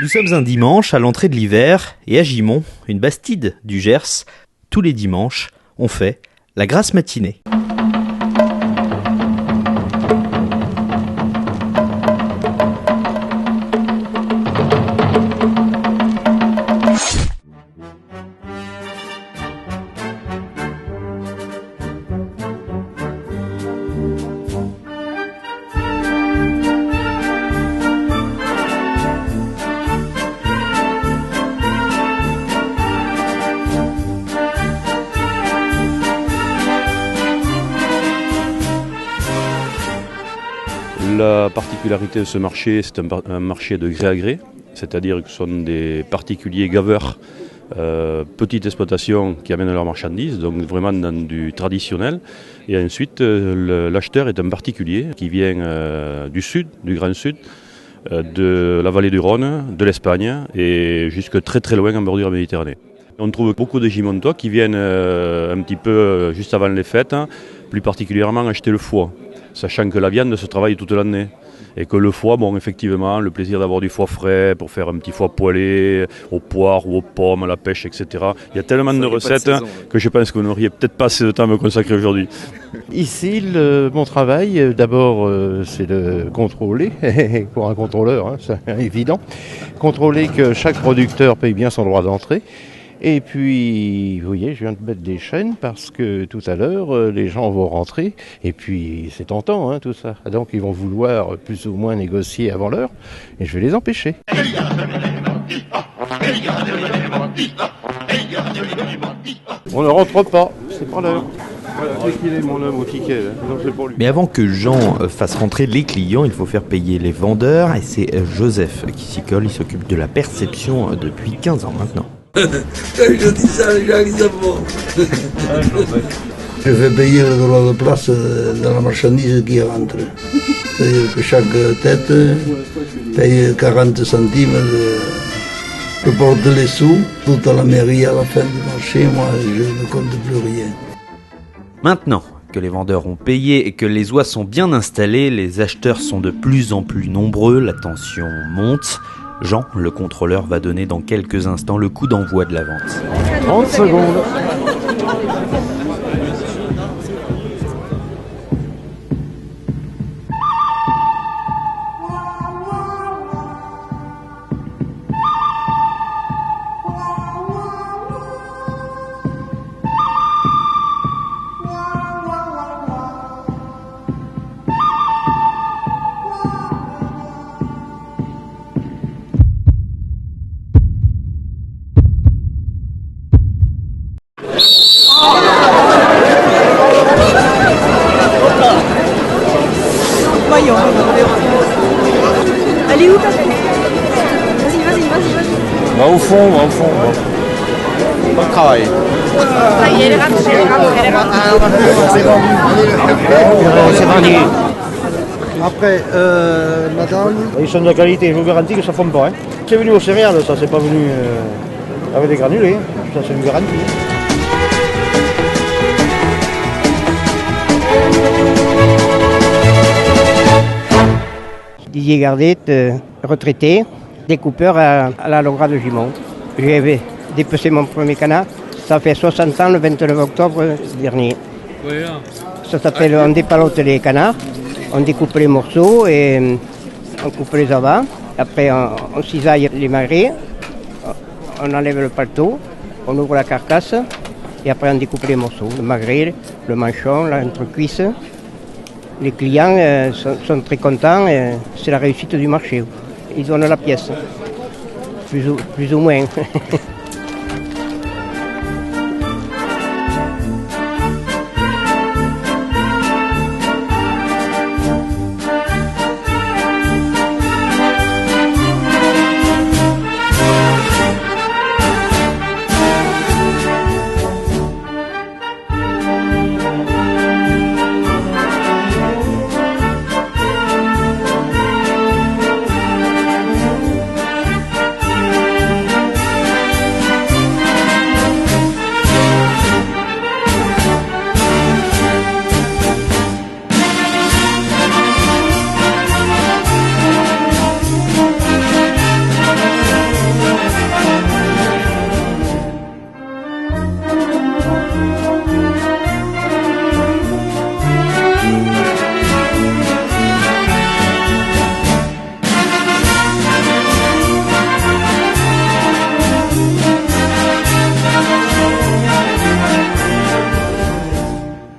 Nous sommes un dimanche à l'entrée de l'hiver et à Gimont, une bastide du Gers, tous les dimanches, on fait la grasse matinée. La particularité de ce marché, c'est un marché de gré à gré, c'est-à-dire que ce sont des particuliers gaveurs, petites exploitations qui amènent leurs marchandises, donc vraiment dans du traditionnel. Et ensuite, l'acheteur est un particulier qui vient du sud, du Grand Sud, de la vallée du Rhône, de l'Espagne et jusque très très loin en bordure Méditerranée. On trouve beaucoup de Gimontois qui viennent un petit peu juste avant les fêtes, plus particulièrement acheter le foie, sachant que la viande se travaille toute l'année. Et que le foie, bon, effectivement, le plaisir d'avoir du foie frais pour faire un petit foie poêlé, aux poires ou aux pommes, à la pêche, etc. Il y a tellement de recettes que je pense que vous n'auriez peut-être pas assez de temps à me consacrer aujourd'hui. Ici, mon travail, d'abord, c'est de contrôler, pour un contrôleur, c'est évident, contrôler que chaque producteur paye bien son droit d'entrée. Et puis, vous voyez, je viens de mettre des chaînes parce que tout à l'heure, les gens vont rentrer. Et puis, c'est tentant, tout ça. Donc, ils vont vouloir plus ou moins négocier avant l'heure. Et je vais les empêcher. On ne rentre pas, c'est pas l'heure. Voilà, c'est qu'il est mon homme au ticket. Donc c'est pour lui. Mais avant que Jean fasse rentrer les clients, il faut faire payer les vendeurs. Et c'est Joseph qui s'y colle, il s'occupe de la perception depuis 15 ans maintenant. Je dis ça, les gens ils savent. Je fais payer le droit de place de la marchandise qui rentre. C'est-à-dire que chaque tête paye 40 centimes. Je porte les sous, toute la mairie à la fin du marché, moi je ne compte plus rien. Maintenant que les vendeurs ont payé et que les oies sont bien installées, les acheteurs sont de plus en plus nombreux, la tension monte. Jean, le contrôleur, va donner dans quelques instants le coup d'envoi de la vente. 30 secondes. Voyons. Allez où, Patrick ? Vas-y. Va au fond. Bon travail. Ça y est, elle est rentrée. C'est vendu. Après, madame... Ils sont de qualité, je vous garantis que ça ne fond pas. C'est venu aux céréales, ça, c'est pas venu avec des granulés. Ça, c'est une garantie. Didier Gardet, retraité, découpeur à la Longra de Gimont. J'ai dépecé mon premier canard, ça fait 60 ans le 29 octobre dernier. Ça s'appelle on dépalote les canards, on découpe les morceaux et on coupe les avants. Après on cisaille les magrets, on enlève le paletot, on ouvre la carcasse et après on découpe les morceaux. Le magret, le manchon, l'entrecuisse. Les clients sont très contents, c'est la réussite du marché. Ils donnent la pièce, plus ou moins.